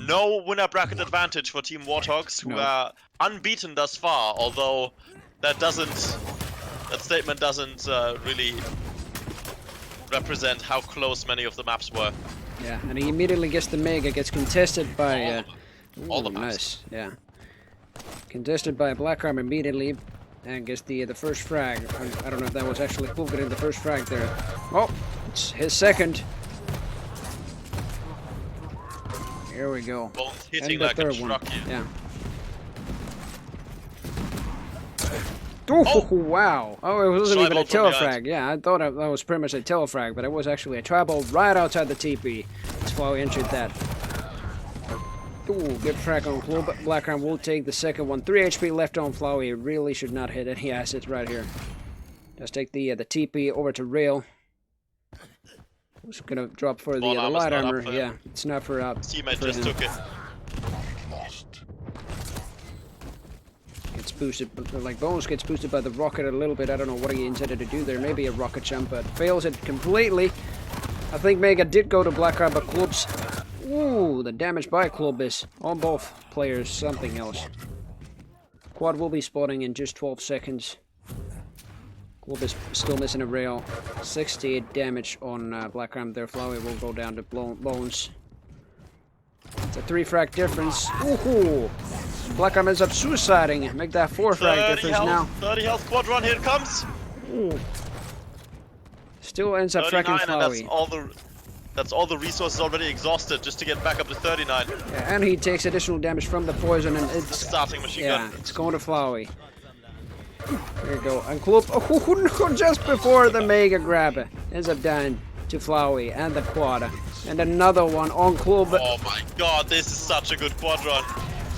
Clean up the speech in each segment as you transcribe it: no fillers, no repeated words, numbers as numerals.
no winner bracket advantage for Team Warthogs, who are unbeaten thus far, although that statement doesn't really represent how close many of the maps were. Yeah, and he immediately gets the Mega, gets contested by... all the maps. Nice, yeah. Contested by Black Arm immediately, and gets the first frag. I don't know if that was actually Klub getting the first frag there. Oh, it's his second. Here we go. Bones hitting and the like a third one. truck here. Yeah. Oh, wow. Oh, it wasn't even a telefrag. Yeah, I thought that was pretty much a telefrag, but it was actually a tribal right outside the TP. That's why we entered that. Ooh, good frag on Klub. Black Arm will take the second one. 3 HP left on Flowey. Really should not hit any assets right here. Just take the TP over to Rail. Who's gonna drop for the light armor? Yeah, it's not for up. Teammate just took it. Gets boosted, like Bones gets boosted by the rocket a little bit. I don't know what he intended to do there. Maybe a rocket jump, but fails it completely. I think Mega did go to Black Arm, but Klub's... Ooh, the damage by Klub is on both players something else. Quad will be spawning in just 12 seconds. Klub is still missing a rail. 68 damage on Black Arm there. Flowey will go down to Bones. It's a 3 frag difference. Ooh! Black Arm ends up suiciding. Make that 4 frag difference now. 30 health quad run, here it comes! Ooh. Still ends up fracking Flowey. That's all the resources already exhausted just to get back up to 39. Yeah, and he takes additional damage from the poison, and it's starting machine gun. Yeah, it's going to Flowey. There you go. And Klub, oh no, just before the Mega grab ends up dying to Flowey and the quad. And another one on Klub. Oh my god, this is such a good quad run.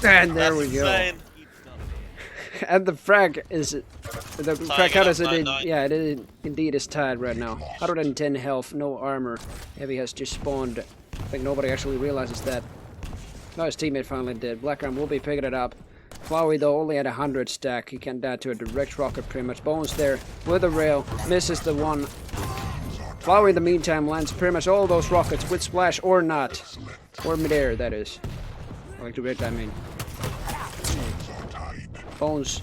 And there That's we insane. go. And the frag is... The frag count is... Yeah, it is, indeed is tied right now. 110 health, no armor. Heavy has just spawned. I think nobody actually realizes that. No, his teammate finally did. Black Arm will be picking it up. Flowey, though, only had 100 stack. He can die to a direct rocket pretty much. Bones there with a rail. Misses the one. Flowey, in the meantime, lands pretty much all those rockets with splash or not. Or midair, that is. I like direct, I mean. Bones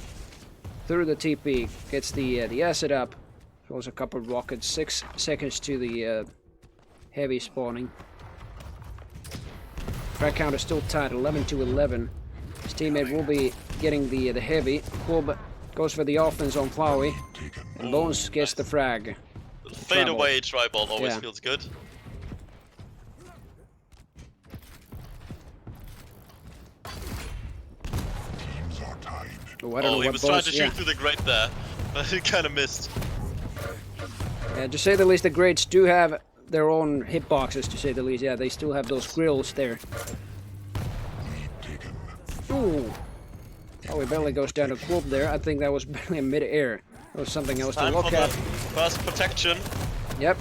through the TP, gets the acid up, throws a couple of rockets, 6 seconds to the heavy spawning. Frag count is still tied, 11 to 11. His teammate will be getting the heavy. Klub goes for the offense on Flowey, and Bones gets the frag. Fade away tribal always feels good. Oh, I don't know he what was trying to shoot through the grate there, but he kind of missed. Yeah, to say the least, the grates do have their own hitboxes, to say the least. Yeah, they still have those grills there. Ooh. Oh, he barely goes down to Klub there. I think that was barely in mid-air. That was something else to look at. First protection. Yep.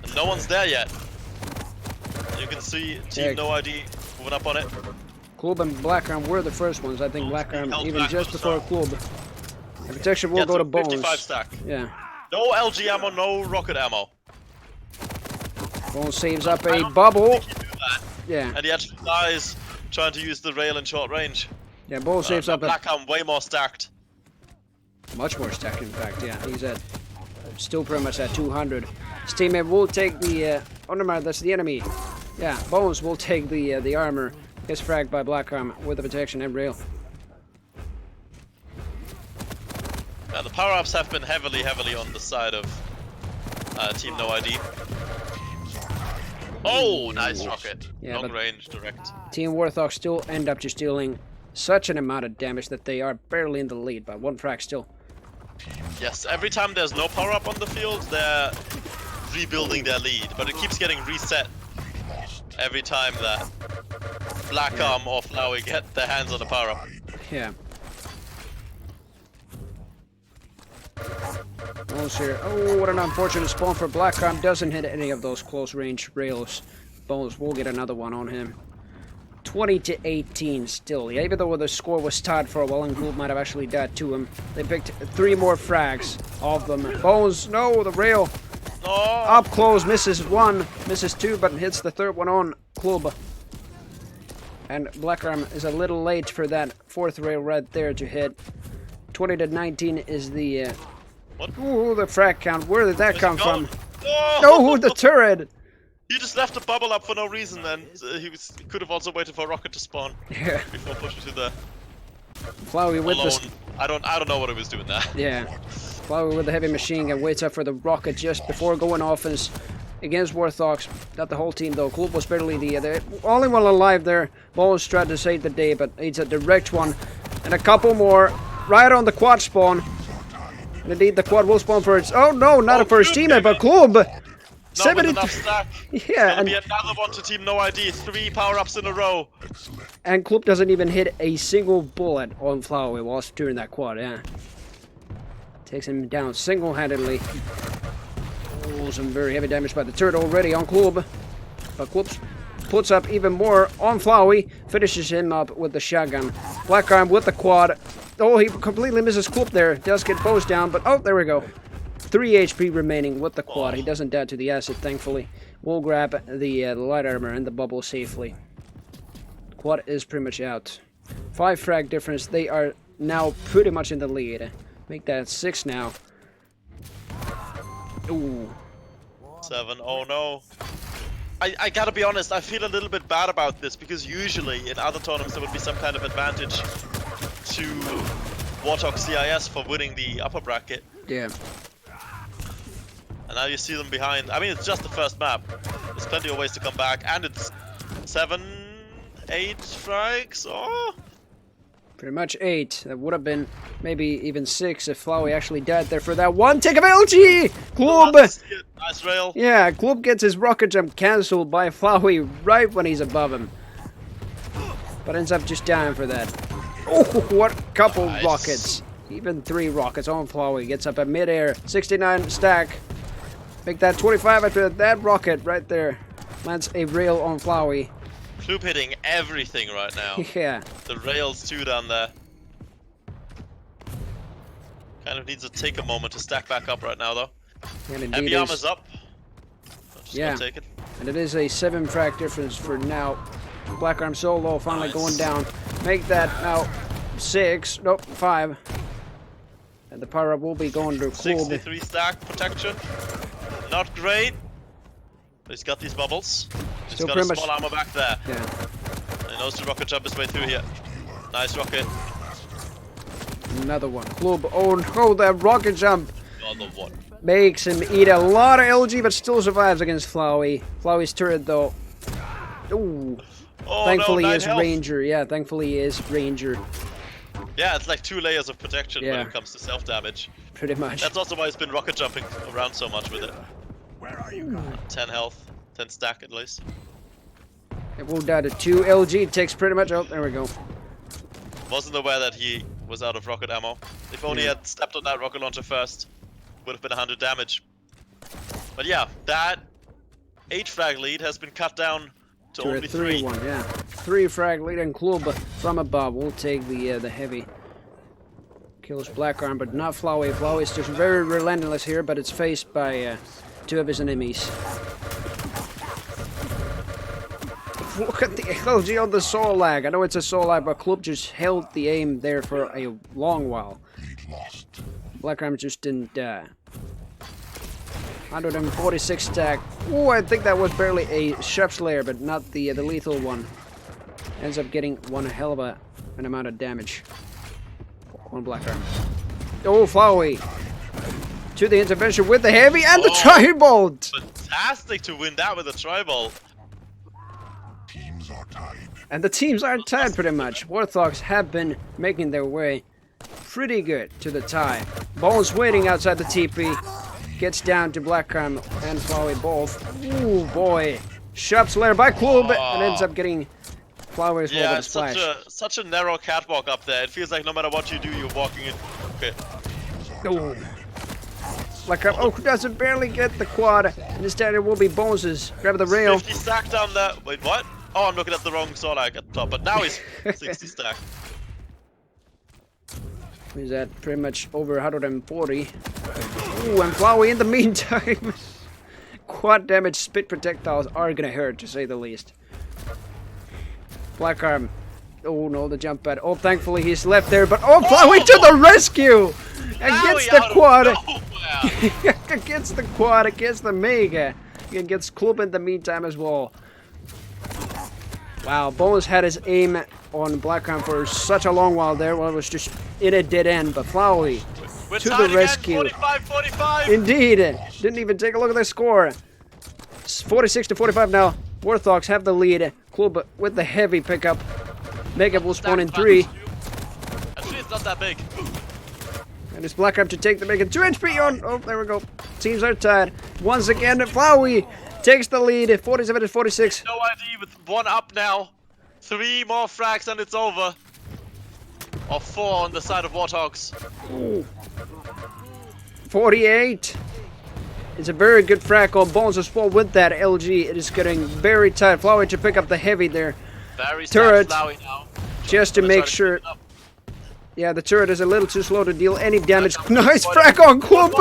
And no one's there yet. You can see Team No ID moving up on it. Klub and Black Arm were the first ones. I think Black Arm even just before Klub. The protection will go to Bones. 55 stack. Yeah. No LG ammo, no rocket ammo. Bones saves up a bubble. Yeah. And he actually dies trying to use the rail in short range. Yeah, Bones saves up Black Arm way more stacked. Much more stacked, in fact. Yeah, he's at still pretty much at 200. His teammate will take the. Oh no, that's the enemy. Yeah, Bones will take the armor. Gets fragged by Black Arm with the protection and rail. The power-ups have been heavily on the side of Team No ID. Oh, nice rocket. Yeah, long range, direct. Team Warthog still end up just dealing such an amount of damage that they are barely in the lead by 1 frag still. Yes, every time there's no power-up on the field, they're rebuilding their lead, but it keeps getting reset every time that Black Arm or Flowey get their hands on the power-up. Yeah. Bones here. Oh, what an unfortunate spawn for Black Arm. Doesn't hit any of those close-range rails. Bones will get another one on him. 20 to 18 still. Yeah, even though the score was tied for a while and Klub might have actually died to him. They picked 3 more frags of them. Bones, no, the rail. No. Up close, misses 1, misses 2, but hits the 3rd one on Klub. And Blackarm is a little late for that 4th rail right there to hit. 20 to 19 is the... What? Ooh, the frag count. Where did that Where's come he going? from? Oh! Oh, the turret! He just left a bubble up for no reason, and he could have also waited for a rocket to spawn Yeah. before pushing to the Flowey with alone. the... I don't know what he was doing there. Yeah. Flowey with the heavy machine gun waits up for the rocket just before going offense against Warthogs. Not the whole team though. Klub was barely the only one alive there. Balls tried to save the day, but it's a direct one. And a couple more right on the quad spawn. And indeed, the quad will spawn for its... Oh no, not for his teammate, but Klub! Not 70... with enough stack. Yeah, Gonna be another one to team no ID. 3 power-ups in a row. and Klub doesn't even hit a single bullet on Flowey whilst doing that quad, yeah. Takes him down single-handedly. Oh, some very heavy damage by the turret already on Klub. But Klub puts up even more on Flowey. Finishes him up with the shotgun. Blackarm with the quad. Oh, he completely misses Klub there. Does get bows down, but oh, there we go. 3 HP remaining with the quad. He doesn't die to the acid, thankfully. We'll grab the light armor and the bubble safely. Quad is pretty much out. 5 frag difference. They are now pretty much in the lead. Make that 6 now. Ooh. 7. Oh no. I gotta be honest, I feel a little bit bad about this, because usually in other tournaments there would be some kind of advantage to Warthog CIS for winning the upper bracket. Yeah. And now you see them behind. I mean, it's just the first map. There's plenty of ways to come back, and it's 7, 8 frags. Oh! Pretty much 8. That would have been maybe even 6 if Flowey actually died there for that one take of LG! Klub! Nice rail. Yeah, Klub gets his rocket jump cancelled by Flowey right when he's above him. But ends up just dying for that. Oh, what couple rockets. Even 3 rockets on Flowey. Gets up at midair. 69 stack. Make that 25 after that rocket right there. Lands a rail on Flowey. Klub hitting everything right now. Yeah. The rails too down there. Kind of needs to take a moment to stack back up right now though. And Heavy armor's up. Just yeah. gonna take it. And it is a 7 frag difference for now. Blackarm solo finally going down. Make that now 6. Nope, 5. And the power up will be going to Klub. 63 stack protection. Not great. But he's got these bubbles. He's Still got a pretty small armor back there. Yeah. And he knows to rocket jump his way through here. Nice rocket. Another one. Klub. Oh no, that rocket jump Another one. makes him eat a lot of LG, but still survives against Flowey. Flowey's turret though. Ooh. Oh, Thankfully no, he is 9 health. Ranger. Yeah, thankfully he is Ranger. Yeah, it's like 2 layers of protection when Yeah. it comes to self-damage. Pretty much. That's also why he's been rocket jumping around so much with it. Where are you going? 10 health. 10 stack at least. It will die to 2 LG. Takes pretty much. Oh, there we go. Wasn't aware that he was out of rocket ammo. If only he Yeah. had stepped on that rocket launcher first, would have been 100 damage. But yeah, that 8 frag lead has been cut down to To a only 3. 3-1, yeah. 3 frag lead and Klub from above. We'll take the heavy. Kills Blackarm, but not Flowey. Flowey's just very relentless here, but it's faced by 2 of his enemies. Look at the LG on the soul lag. I know it's a soul lag, but Klub just held the aim there for a long while. Blackarm just didn't die. 146 stack. Oh, I think that was barely a Chef Slayer, but not the lethal one. Ends up getting one hell of an amount of damage on Blackarm. Oh, Flowey to the intervention with the heavy and the tri-bolt. Fantastic to win that with a tri-bolt. Teams are tied. And the teams are tied pretty much. Warthogs have been making their way pretty good to the tie. Bones waiting outside the TP. Gets down to Blackarm and Flowey both. Ooh, boy. Sharp Slayer by Klub and ends up getting Flowey's Yeah, over the it's splash. such a narrow catwalk up there. It feels like no matter what you do, you're walking in. Okay. Ooh. Blackarm, oh, doesn't barely get the quad. And instead it will be Bones' grab the rail. 50 stack down there. Wait, what? Oh, I'm looking at the wrong Solag at the top, but now he's 60 stack. He's at pretty much over 140. Ooh, and Flowey in the meantime. Quad damage spit projectiles are gonna hurt, to say the least. Black Arm. Oh no, the jump pad. Oh, thankfully he's left there, but oh, Flowey to the rescue! Against the quad! Against the quad, against the Mega. He gets Club in the meantime as well. Wow, Bones had his aim on Black Arm for such a long while there. Well, it was just in a dead end, but Flowey to the rescue. 45-45. Indeed, didn't even take a look at the score. It's 46-45 now. Warthogs have the lead. Club with the heavy pickup. Mega will spawn in 3. Actually, it's not that big. And it's Black Arm to take the Mega 2 HP on. Oh, there we go. Teams are tied. Once again, Flowey takes the lead. 47-46. No ID with 1 up now. 3 more frags and it's over. Or 4 on the side of Warthogs. 48. It's a very good frag on Bones as well with that LG. It is getting very tight. Flowey to pick up the heavy there. Very turret Flowey now. just to make sure. Yeah, the turret is a little too slow to deal any damage. Nice frag on Club.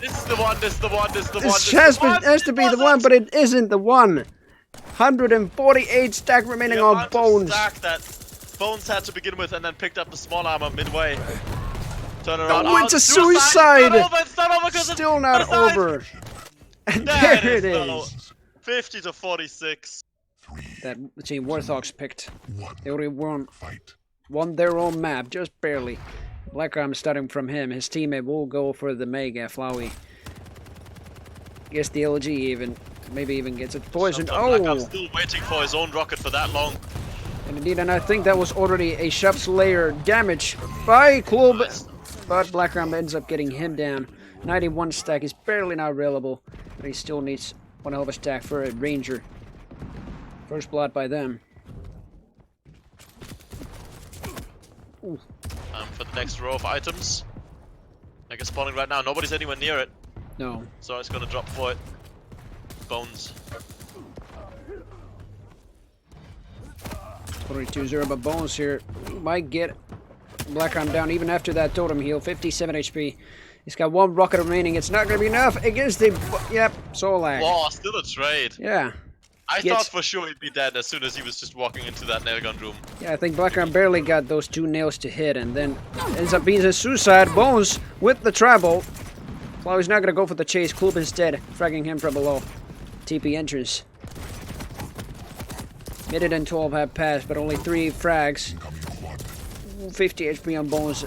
This is the one. This is the one. This is the one. This has to be the one, but it isn't the one. 148 stack remaining on Bones. Stack that Bones had to begin with and then picked up the small armor midway. Turn around. Oh, it's a suicide! It's not over, Still not over. And there it is. 50-46. That team Warthogs picked. One. They already won Fight. their own map, just barely. Black Arm starting from him. His teammate will go for the Mega. Flowey gets the LG even. Maybe even gets it poisoned. Black Arm's Oh! still waiting for his own rocket for that long. And indeed, and I think that was already a Shop's Layer damage by Club. But Black Arm ends up getting him down. 91 stack is barely now available. But he still needs one hell of a stack for a Ranger. First blood by them. Ooh. For the next row of items. I guess spawning right now. Nobody's anywhere near it. No. So it's gonna drop for it. Bones. 22-0, but Bones here might get Black Arm down even after that totem heal. 57 HP. He's got 1 rocket remaining. It's not going to be enough against the... Yep, Solag. Wow, still a trade. Yeah. I thought for sure he'd be dead as soon as he was just walking into that nail gun room. Yeah, I think Black Arm barely got those 2 nails to hit, and then ends up being a suicide. Bones with the tribal. Flowey's not going to go for the chase. Club instead, fragging him from below. TP entrance. Minute and 12 have passed, but only 3 frags. 50 HP on Bones.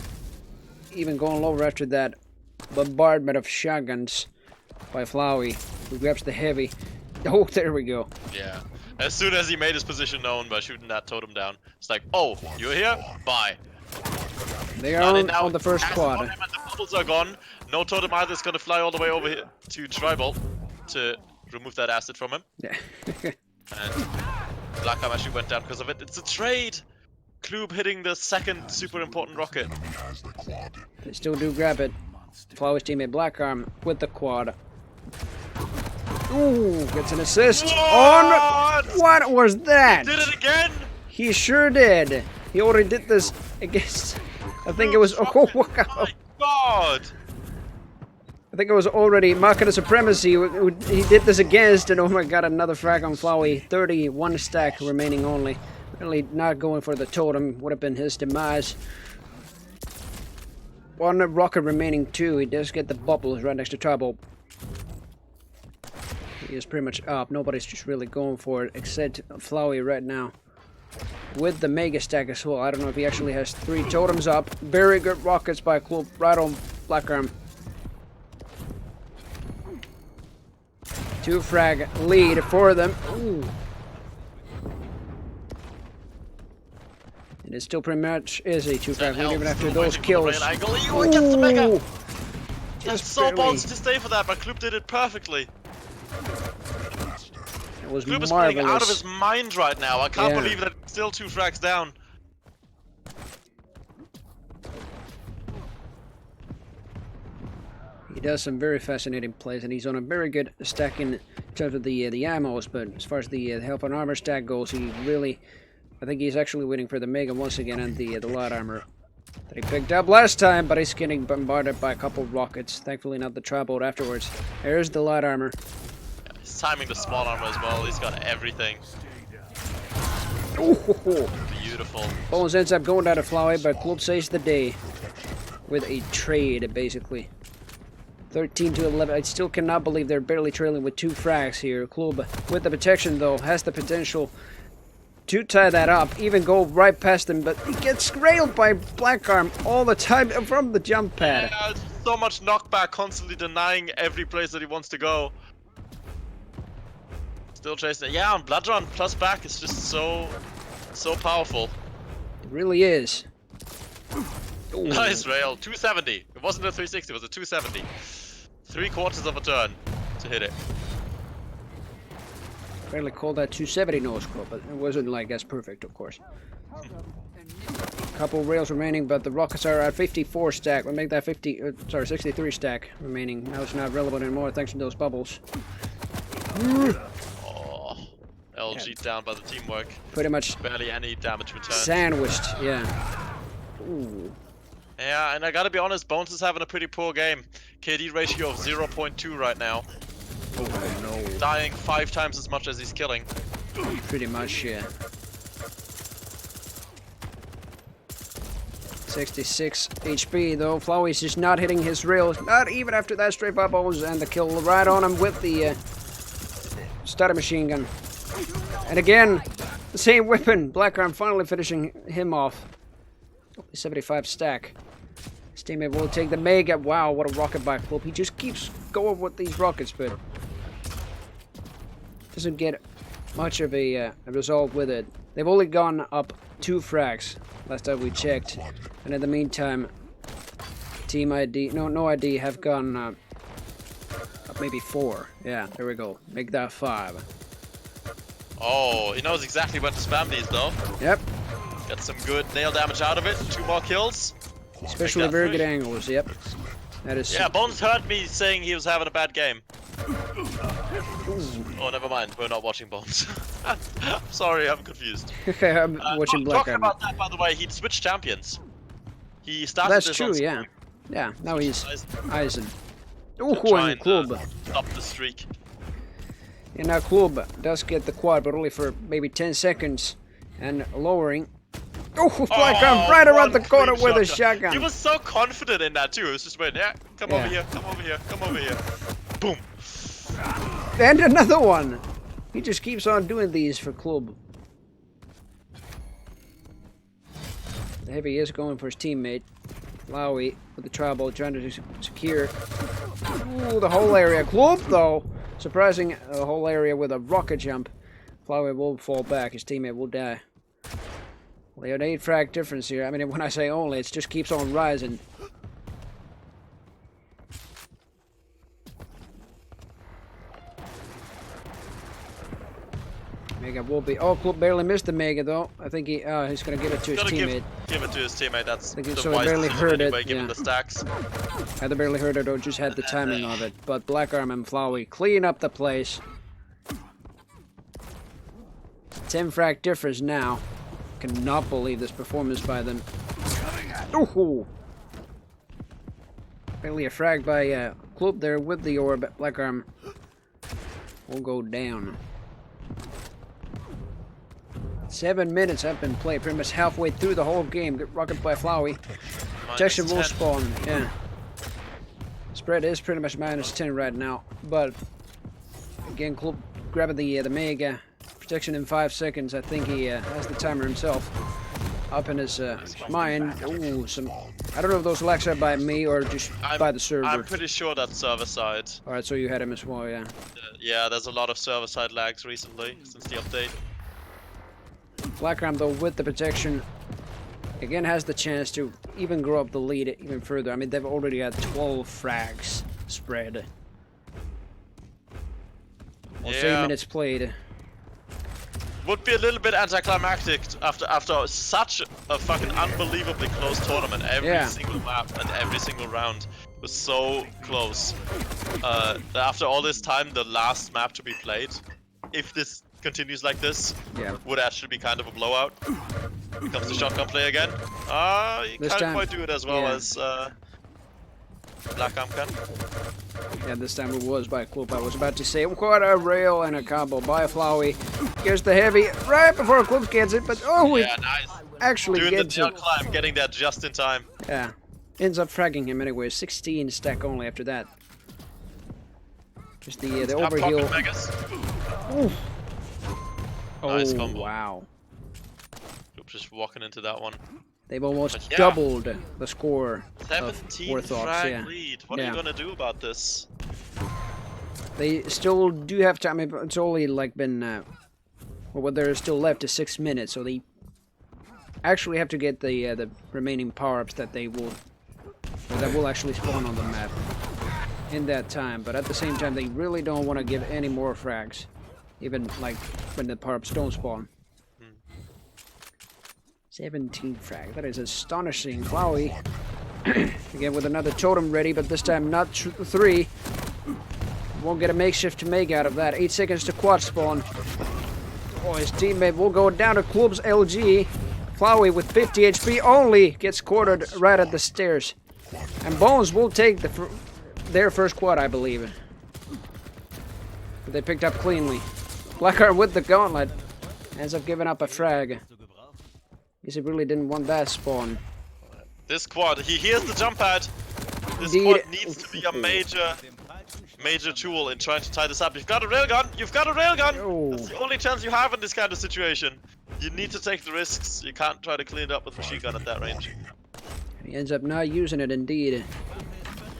Even going lower after that bombardment of shotguns by Flowey, who grabs the heavy. Oh, there we go. Yeah. As soon as he made his position known by shooting that totem down, it's like, oh, you're here? Bye. They are on the first quad. And the bubbles are gone. No totem either is gonna fly all the way over here to Tribal to remove that acid from him. Yeah. And Black Arm actually went down because of it. It's a trade! Klub hitting the second super important rocket. Enemy has the quad. They still do grab it. Flowey's teammate Black Arm with the quad. Ooh, gets an assist on... What was that? Did it again? He sure did. He already did this against... I think it was... Oh, wow. My God! I think it was already Market of Supremacy he did this against, and oh my god, another frag on Flowey. 31 stack remaining only. Really not going for the totem, would have been his demise. 1 rocket remaining 2, he does get the bubbles right next to Tribal. He is pretty much up, nobody's just really going for it, except Flowey right now. With the Mega stack as well, I don't know if he actually has 3 totems up. Very good rockets by Club, right on Black Arm. 2 frag lead for them. Ooh. And it still pretty much is a 2 frag lead even after those kills. Ooh. That's so barely. bones to stay for that, but Klub did it perfectly. It was Klub is playing out of marvelous. his mind right now. I can't Yeah. believe that it's still 2 frags down. He does some very fascinating plays, and he's on a very good stack in terms of the ammos, but as far as the health and armor stack goes, he really... I think he's actually waiting for the Mega once again and the light armor that he picked up last time, but he's getting bombarded by a couple of rockets. Thankfully not the tri-bolt afterwards. There's the light armor. Yeah, he's timing the small armor as well. He's got everything. Oh, Beautiful. Bones ends up going down to Flowey, but Club saves the day with a trade, basically. 13 to 11. I still cannot believe they're barely trailing with 2 frags here. Club, with the protection though, has the potential to tie that up, even go right past him, but he gets railed by Blackarm all the time from the jump pad. Yeah, so much knockback, constantly denying every place that he wants to go. Still chasing it. Yeah, and Blood Run plus back is just so powerful. It really is. Ooh. Nice rail. 270. It wasn't a 360, it was a 270. 3/4 of a turn to hit it. Barely called that 270 no scope, but it wasn't like as perfect, of course. Couple rails remaining, but the rockets are at 54 stack. We'll make that 63 stack remaining. Now it's not relevant anymore thanks to those bubbles. Oh, LG down by the teamwork. Pretty much Barely any damage returned. sandwiched, yeah. Ooh. Yeah, and I gotta be honest, Bones is having a pretty poor game. KD ratio of 0.2 right now. Oh no. Dying 5 times as much as he's killing. Pretty much, yeah. 66 HP though. Flowey's just not hitting his rails, not even after that straight bubbles, and the kill right on him with the starter machine gun. And again, the same weapon. Blackarm finally finishing him off. 75 stack. His teammate will take the mega. Wow, what a rocket by Club. He just keeps going with these rockets, but doesn't get much of a result with it. They've only gone up 2 frags last time we checked, and in the meantime, Team ID, no ID have gone up maybe 4. Yeah, there we go. Make that 5. Oh, he knows exactly when to spam these though. Yep. Get some good nail damage out of it. 2 more kills. Especially very good angles. Yep. That is. Yeah, Bones heard me saying he was having a bad game. Oh, never mind. We're not watching Bones. Sorry, I'm confused. I'm watching Blackarm. Talking about that, by the way, he switched champions. He started. That's this true. on Yeah. Yeah. Now he's Eisen. to Oh, try and and Club. stop the streak. And now Club does get the quad, but only for maybe 10 seconds, and lowering. Oh, Blackarm right around the corner with a shotgun. He was so confident in that too. He was just waiting. Yeah, come over here, come over here, come over here. Boom. And another one. He just keeps on doing these for Club. The Heavy is going for his teammate. Lowy with the tribal trying to secure. Ooh, the whole area. Club though, surprising the whole area with a rocket jump. Flowey will fall back. His teammate will die. Well, they have an 8 frag difference here. I mean, when I say only, it just keeps on rising. Mega will be. Oh, Club barely missed the Mega though. I think he's gonna give it to his teammate. Give it to his teammate. That's the So he barely heard anyway, it. given Yeah. the stacks. Either barely heard it or just had the timing of it. But Blackarm and Flowey clean up the place. 10 frag difference now. Cannot believe this performance by them. Ooh! Barely a frag by Club there with the orb. Blackarm will go down. 7 minutes have been played, pretty much halfway through the whole game. Get rocket by Flowey. Protection will spawn, yeah. Spread is pretty much -10 right now, but again, Club grabbing the Mega. Protection in 5 seconds. I think he has the timer himself up in his mind. Ooh, some. I don't know if those lags are by me or just by the server. I'm pretty sure that's server side. Alright, so you had him as well, yeah. Yeah, there's a lot of server side lags recently since the update. Blackarm though with the protection again has the chance to even grow up the lead even further. I mean, they've already had 12 frags spread. Almost 8 minutes played. Would be a little bit anticlimactic after such a fucking unbelievably close tournament. Every single map and every single round was so close. After all this time, the last map to be played, if this continues like this, would actually be kind of a blowout. Here comes the shotgun play again. You can't quite do it as well as Black Arm can. Yeah, this time it was by Kloop. I was about to say, quite a rail and a combo by Flowey. Here's the heavy right before Kloop gets it, but oh, Yeah, nice. actually Doing the gets tail it. climb, getting that just in time. Yeah, ends up fragging him anyway. 16 stack only after that. Just the Top overheal. pocket Vegas. Ooh. Nice Oh, combo. wow. Just walking into that one. They've almost But yeah. doubled the score 17 of Warthogs. frag Yeah. lead. What are Yeah. you gonna do about this? They still do have time. It's only like been, well, what there is still left is 6 minutes, so they actually have to get the remaining power-ups that they will, or that will actually spawn on the map in that time. But at the same time, they really don't want to give any more frags, even like when the power-ups don't spawn. 17 frag. That is astonishing. Flowey again with another totem ready, but this time not 3. Won't get a makeshift to make out of that. 8 seconds to quad spawn. Oh, his teammate will go down to Kloop's LG. Flowey with 50 HP only gets quartered right at the stairs. And Bones will take their first quad, I believe. But they picked up cleanly. Blackheart with the gauntlet ends up giving up a frag. Guess he really didn't want that spawn. This quad, he hears the jump pad. This Indeed. quad needs to be a major tool in trying to tie this up. You've got a railgun! You've got a railgun! Oh. That's the only chance you have in this kind of situation. You need to take the risks. You can't try to clean it up with machine gun at that range. He ends up not using it, indeed.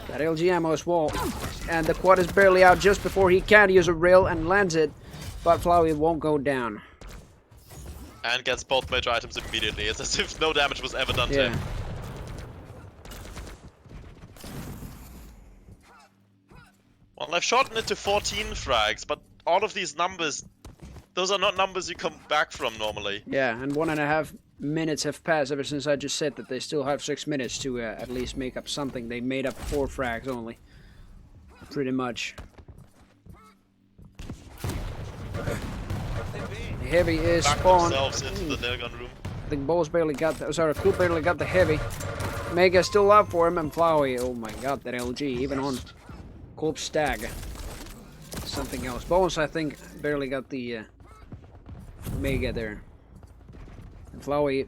That LG ammo is wall. And the quad is barely out just before he can use a rail and lands it. But Flowey won't go down. And gets both major items immediately. It's as if no damage was ever done to Yeah. him. Well, I've shortened it to 14 frags, but all of these numbers, those are not numbers you come back from normally. Yeah, and 1.5 minutes have passed ever since I just said that they still have 6 minutes to at least make up something. They made up 4 frags only. Pretty much. The heavy is Back spawned. themselves into the nailgun room. I think Bowles barely got the, sorry, Kloop barely got the heavy. Mega still up for him, and Flowey, oh my god, that LG, even on Kloop's stag. Something else. Bowles, I think, barely got the Mega there. And Flowey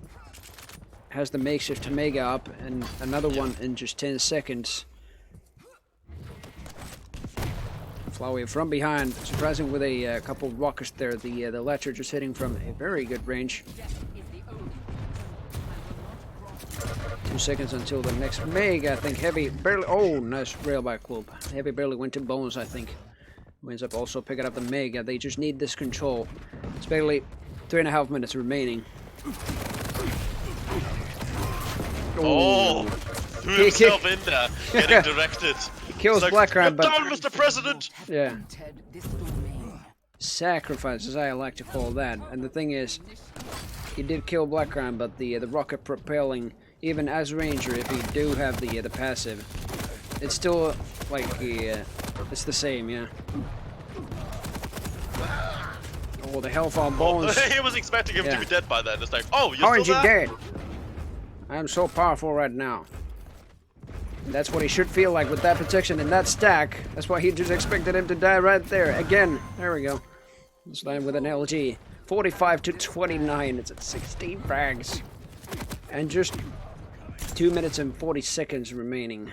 has the makeshift to Mega up, and another one in just 10 seconds. Flowey from behind, surprising with a couple of rockets there. The Latcher just hitting from a very good range. 2 seconds until the next Mega. I think Heavy barely. Oh, nice rail by Kloop. Heavy barely went to Bones, I think. Who ends up also picking up the Mega. They just need this control. It's barely 3.5 minutes remaining. Oh, threw himself in there, getting directed. Kills Like, Blackheart, "Get but down, Mr. President! yeah. Sacrifice, as I like to call that. And the thing is, he did kill Blackheart, but the rocket propelling, even as Ranger, if you do have the passive, it's still like it's the same, yeah. Oh, the Hellfire Bones. He was expecting him to Yeah. be dead by then. It's like, oh, you're Aren't still you there? dead? I'm so powerful right now. And that's what he should feel like with that protection and that stack. That's why he just expected him to die right there. Again, there we go. This line with an LG. 45 to 29. It's at 16 frags. And just 2 minutes and 40 seconds remaining.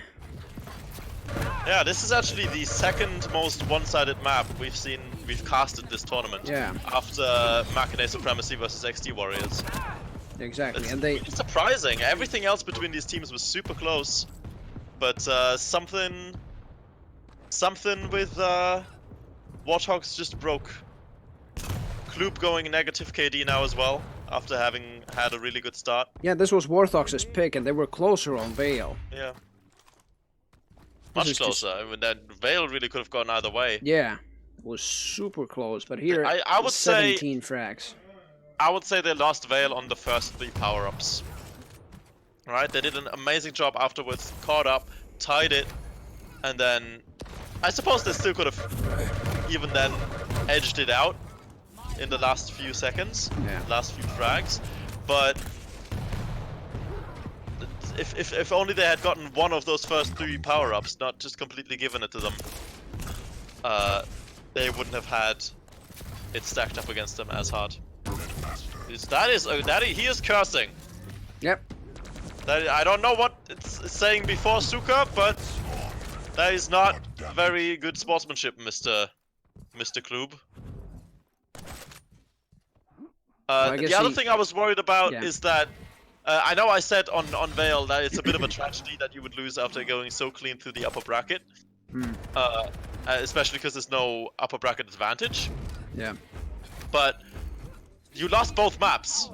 Yeah, this is actually the second most one-sided map we've casted this tournament. Yeah. After Machine Supremacy versus XD Warriors. Exactly. It's And they really surprising. Everything else between these teams was super close. But something with Warthogs just broke. Kloop going negative KD now as well, after having had a really good start. yeah, this was Warthogs' pick, and they were closer on Vale. Yeah. This Much is just- closer. I mean, that Vale really could have gone either way. Yeah, it was super close. But here, I would say- 17 frags. I would say they lost Vale on the first 3 power-ups. Right, they did an amazing job afterwards, caught up, tied it, and then I suppose they still could have even then edged it out in the last few seconds, Yeah. last few frags, but if only they had gotten one of those first 3 power-ups, not just completely given it to them, they wouldn't have had it stacked up against them as hard. He is cursing. Yep. I don't know what it's saying before Suka, but that is not very good sportsmanship, Mr. Klub. The other thing I was worried about is that I know I said on Vale that it's a bit of a tragedy that you would lose after going so clean through the upper bracket, especially because there's no upper bracket advantage. Yeah. But you lost both maps.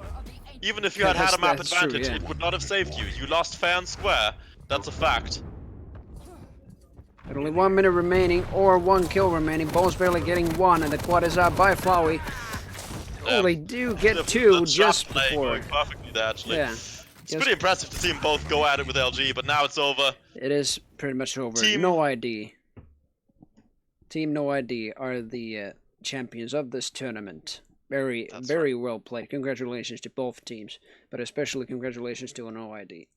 Even if you had a map advantage, it would not have saved you. You lost fair and square. That's a fact. With only 1 minute remaining, or 1 kill remaining. Both barely getting 1, and the quad is out by Flowey. Oh, they do get 2 just before. Going perfectly there, actually. Yeah. It's pretty impressive to see them both go at it with LG, but now it's over. It is pretty much over. Team No ID. Team No ID are the champions of this tournament. Very well played. Congratulations to both teams, but especially congratulations to No ID.